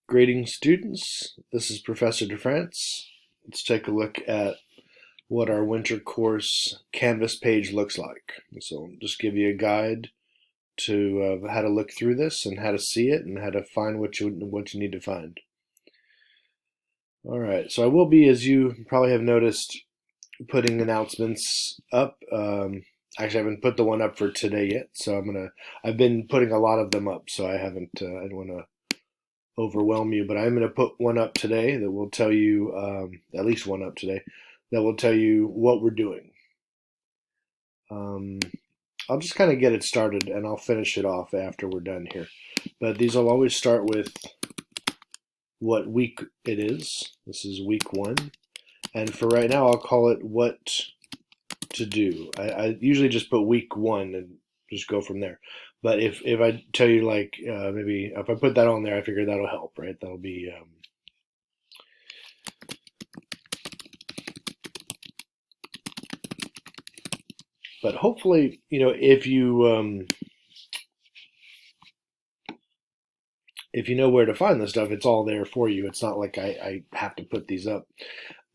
Grading students, this is Professor DeFrance. Let's take a look at what our winter course Canvas page looks like. So I'll just give you a guide to how to look through this and how to see it and how to find what you need to find. All right, so I will be, as you probably have noticed, putting announcements up. Actually, I haven't put the one up for today yet, so I've been putting a lot of them up, so I haven't. I don't want to overwhelm you, but I'm going to put one up today that will tell you, at least one up today, that will tell you what we're doing. I'll just kind of get it started and I'll finish it off after we're done here. But these will always start with what week it is. This is week 1. And for right now, I'll call it what to do. I usually just put week 1 and just go from there. But if I tell you, like, maybe if I put that on there, I figure that'll help, right? That'll be but hopefully, if you know where to find this stuff, it's all there for you. It's not like I have to put these up.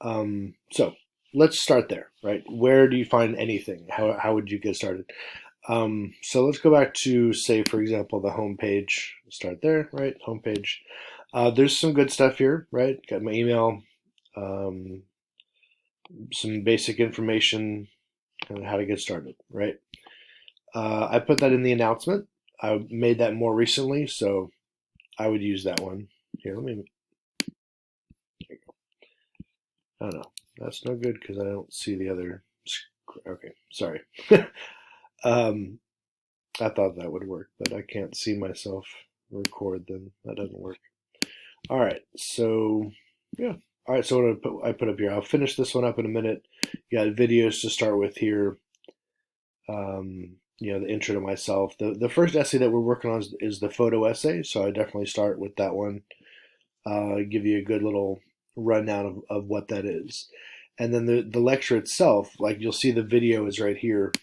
So let's start there, right? Where do you find anything? How would you get started? So let's go back to, say, for example, the home page. Start there, right? Home page. There's some good stuff here, right? Got my email, some basic information on how to get started, right? I put that in the announcement. I made that more recently, so I would use that one. Here, let me. There you go. I don't know. That's no good because I don't see the other. Okay, sorry. I thought that would work, but I can't see myself record, then that doesn't work. All right, so yeah. All right, so what I put up here, I'll finish this one up in a minute. You got videos to start with here. The intro to myself. The first essay that we're working on is the photo essay, so I definitely start with that one. Give you a good little rundown of what that is. And then the lecture itself, like you'll see the video is right here.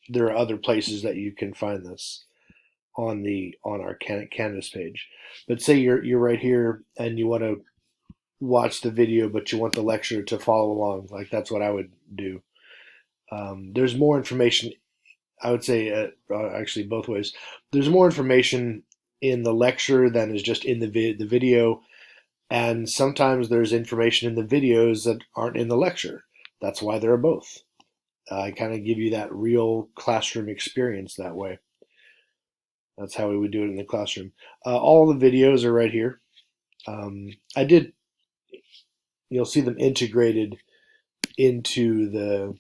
There are other places that you can find this on our Canvas page. But say you're right here and you want to watch the video, but you want the lecture to follow along. Like that's what I would do. There's more information. I would say actually both ways. There's more information in the lecture than is just in the video, and sometimes there's information in the videos that aren't in the lecture. That's why there are both. I kind of give you that real classroom experience that way. That's how we would do it in the classroom. All the videos are right here. You'll see them integrated into the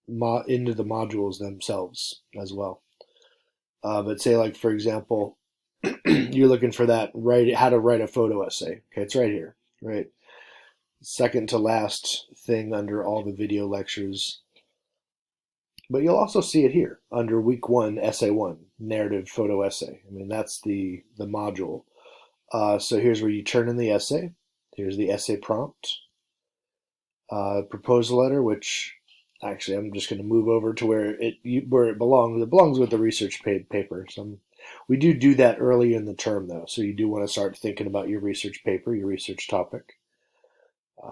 modules themselves as well. But say, like, for example, you're looking for that, how to write a photo essay. Okay, it's right here, right? Second to last thing under all the video lectures. But you'll also see it here under week 1, essay 1, narrative photo essay. I mean, that's the module. So here's where you turn in the essay. Here's the essay prompt. Proposal letter, which actually I'm just going to move over to where it belongs. It belongs with the research paper. We do that early in the term, though, so you do want to start thinking about your research paper, your research topic.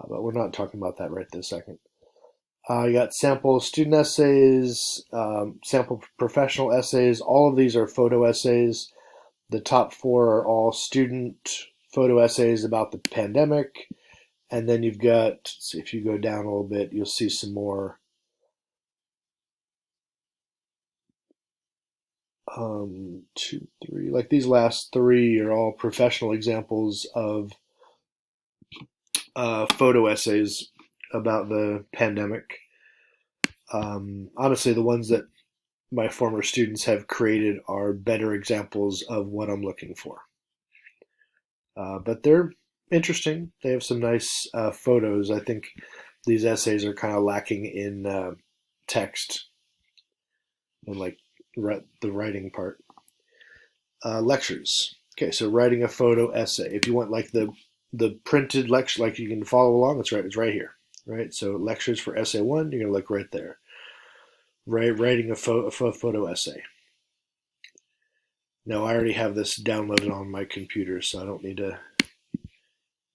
But we're not talking about that right this second. You got sample student essays, sample professional essays. All of these are photo essays. The top 4 are all student photo essays about the pandemic. And then you've got, if you go down a little bit, you'll see some more 2, 3, like these last 3 are all professional examples of photo essays about the pandemic. Honestly, the ones that my former students have created are better examples of what I'm looking for. But they're interesting. They have some nice photos. I think these essays are kind of lacking in text and like the writing part. Lectures. Okay, so writing a photo essay. If you want like the printed lecture, like you can follow along, it's right here, right? So lectures for essay 1, you're gonna look right there. Writing a photo essay. Now I already have this downloaded on my computer, so I don't need to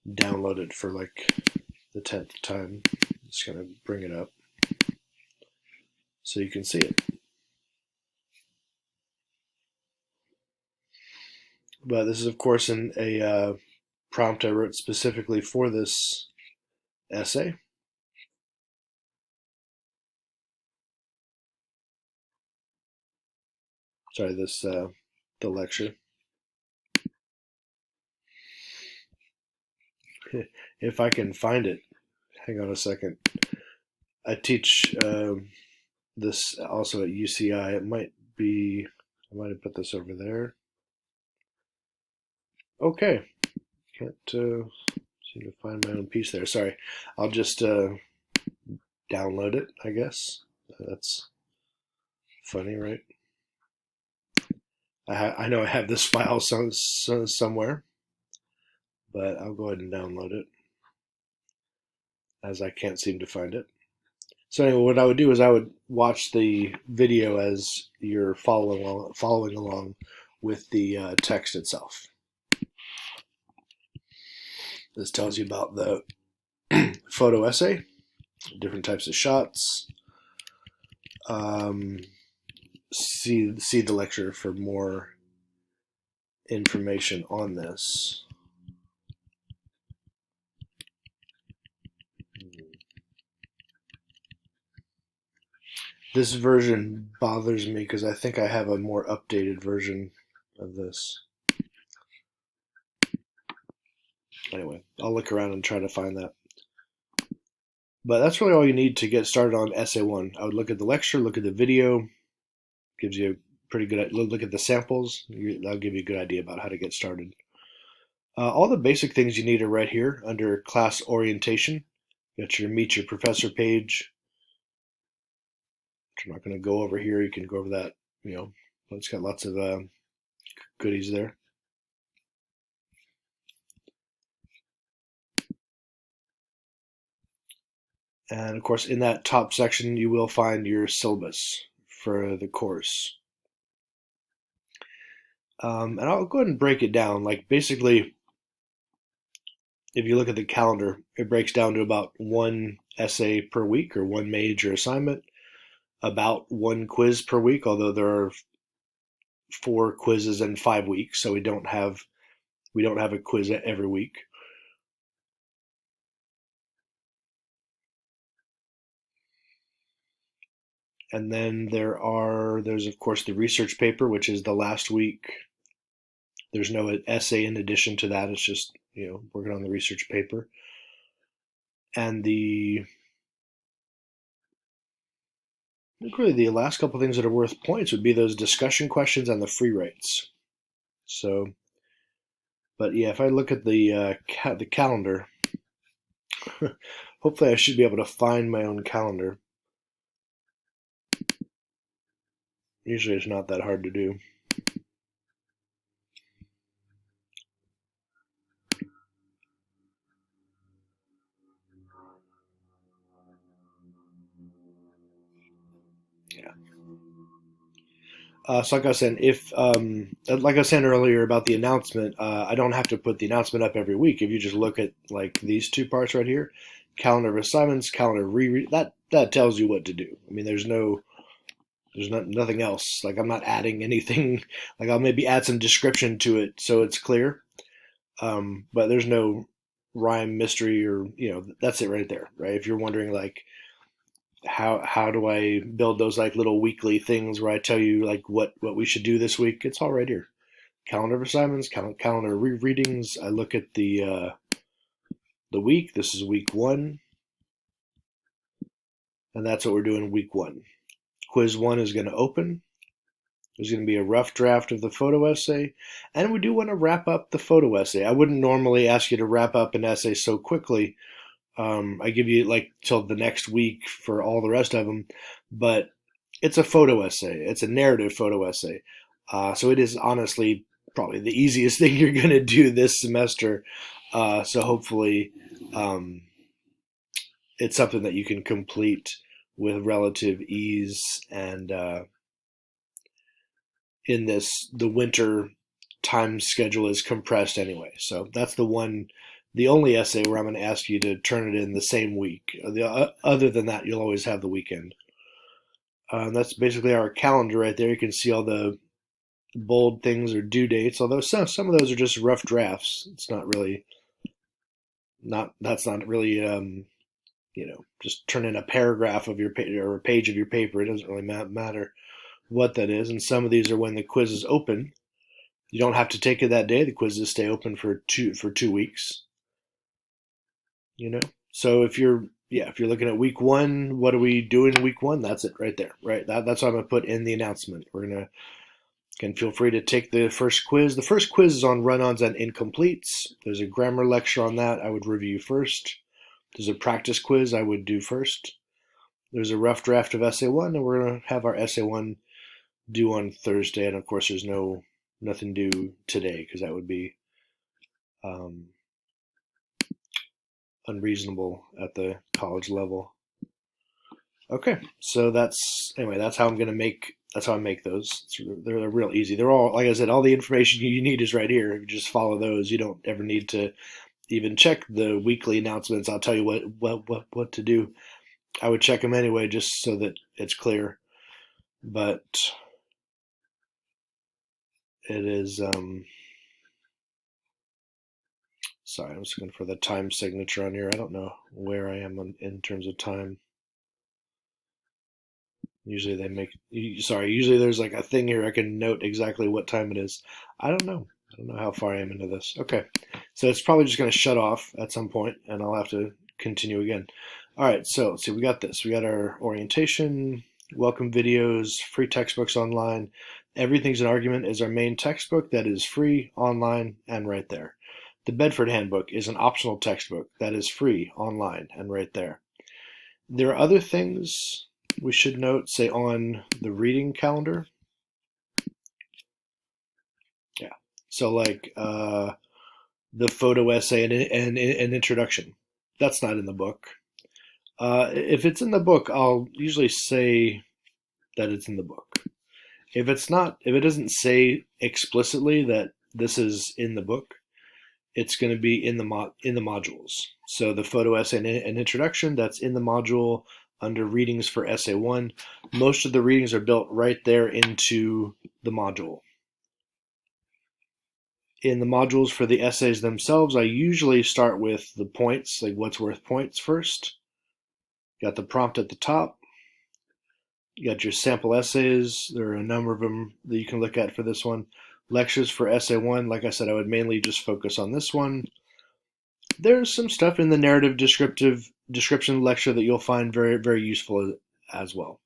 download it for like the 10th time. Just gonna bring it up so you can see it. But this is, of course, a prompt I wrote specifically for this essay. Sorry, the lecture. If I can find it, hang on a second. I teach this also at UCI. It might be, I might have put this over there. Okay, can't seem to find my own piece there. Sorry, I'll just download it, I guess. That's funny, right? I know I have this file somewhere, but I'll go ahead and download it as I can't seem to find it. So anyway, what I would do is I would watch the video as you're following along with the text itself. This tells you about the photo essay, different types of shots. See the lecture for more information on this. This version bothers me because I think I have a more updated version of this. Anyway, I'll look around and try to find that. But that's really all you need to get started on Essay 1. I would look at the lecture, look at the video, gives you a pretty good look at the samples. That'll give you a good idea about how to get started. All the basic things you need are right here under class orientation. You got your meet your professor page. I'm not going to go over here. You can go over that. It's got lots of goodies there. And of course, in that top section, you will find your syllabus for the course. And I'll go ahead and break it down. Like basically, if you look at the calendar, it breaks down to about one essay per week or one major assignment, about one quiz per week, although there are 4 quizzes in 5 weeks, so we don't have a quiz every week. And then there's of course the research paper, which is the last week. There's no essay in addition to that. It's just, working on the research paper. And really the last couple things that are worth points would be those discussion questions and the free writes. So, but yeah, if I look at the calendar, hopefully I should be able to find my own calendar. Usually it's not that hard to do. Yeah. So like I was saying, like I was saying earlier about the announcement, I don't have to put the announcement up every week. If you just look at like these 2 parts right here, calendar of assignments, calendar reread, that tells you what to do. I mean, there's nothing else. Like I'm not adding anything. Like I'll maybe add some description to it so it's clear. But there's no rhyme, mystery, or that's it right there, right? If you're wondering like how do I build those like little weekly things where I tell you like what we should do this week, it's all right here. Calendar of assignments, calendar rereadings. I look at the week. This is week 1, and that's what we're doing week 1. Quiz 1 is going to open. There's going to be a rough draft of the photo essay, and we do want to wrap up the photo essay. I wouldn't normally ask you to wrap up an essay so quickly. I give you like till the next week for all the rest of them, but it's a photo essay. It's a narrative photo essay. So it is honestly probably the easiest thing you're going to do this semester. So hopefully it's something that you can complete with relative ease. And in the winter time schedule is compressed anyway. So that's the one the only essay where I'm going to ask you to turn it in the same week. Other than that, you'll always have the weekend. That's basically our calendar right there. You can see all the bold things or due dates, although some of those are just rough drafts. It's not really not that's not really just turn in a paragraph of your or a page of your paper. It doesn't really matter what that is. And some of these are when the quiz is open. You don't have to take it that day. The quizzes stay open for 2 weeks. So if you're looking at week one, what are we doing in week one? That's it right there, right? That's what I'm gonna put in the announcement. We're gonna Again, feel free to take the first quiz. The first quiz is on run-ons and incompletes. There's a grammar lecture on that I would review first. There's a practice quiz I would do first. There's a rough draft of essay one, and we're gonna have our essay one due on Thursday. And of course, there's nothing due today because that would be unreasonable at the college level. Okay, so that's how I make those. They're real easy. They're all, like I said, all the information you need is right here. If you just follow those, you don't ever need to even check the weekly announcements. I'll tell you what to do. I would check them anyway, just so that it's clear. But it is. Sorry, I'm just looking for the time signature on here. I don't know where I am in terms of time. Usually usually there's like a thing here I can note exactly what time it is. I don't know. I don't know how far I am into this. Okay. So it's probably just going to shut off at some point and I'll have to continue again. All right. So let's see. We got this. We got our orientation, welcome videos, free textbooks online. Everything's an Argument is our main textbook that is free, online, and right there. The Bedford Handbook is an optional textbook that is free, online, and right there. There are other things we should note, say on the reading calendar. Yeah. So like the photo essay and an introduction. That's not in the book. If it's in the book, I'll usually say that it's in the book. If it doesn't say explicitly that this is in the book, it's going to be in the modules. So the photo essay and introduction, that's in the module under readings for essay one. Most of the readings are built right there into the module. In the modules for the essays themselves, I usually start with the points, like what's worth points first. Got the prompt at the top. You got your sample essays. There are a number of them that you can look at for this one. Lectures for essay one, like I said, I would mainly just focus on this one. There's some stuff in the narrative description lecture that you'll find very, very useful as well.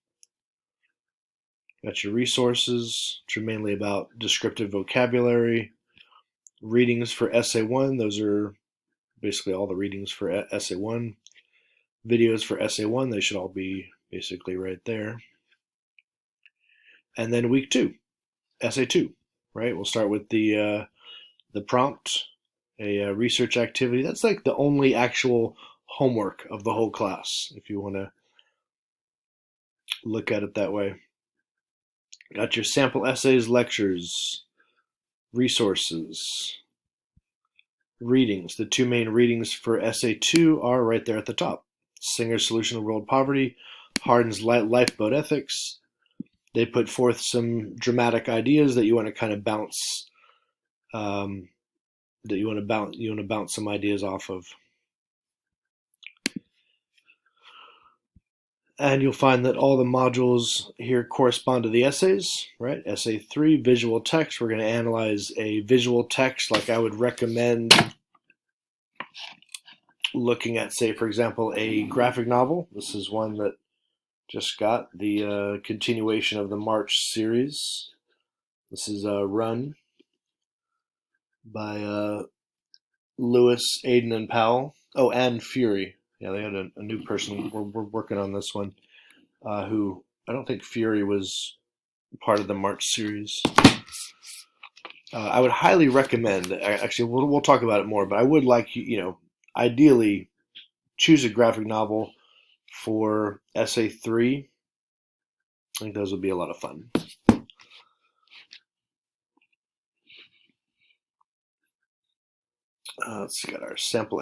Got your resources, which are mainly about descriptive vocabulary. Readings for essay one, those are basically all the readings for essay one. Videos for essay one, they should all be basically right there. And then week two, essay two, right? We'll start with the prompt, a research activity. That's like the only actual homework of the whole class, if you want to look at it that way. Got your sample essays, lectures, resources, readings. The two main readings for essay two are right there at the top. Singer's Solution of World Poverty, Hardin's Lifeboat Ethics. They put forth some dramatic ideas that you want to kind of bounce, bounce some ideas off of. And you'll find that all the modules here correspond to the essays, right? Essay 3, visual text. We're going to analyze a visual text. Like I would recommend looking at, say, for example, a graphic novel. This is one that just got the continuation of the March series. This is Run by Lewis, Aiden, and Powell. Oh, and Fury. Yeah, they had a new person. We're working on this one. Who I don't think Fury was part of the March series. I would highly recommend. Actually, we'll talk about it more. But I would like ideally choose a graphic novel for essay 3. I think those would be a lot of fun. Let's get our sample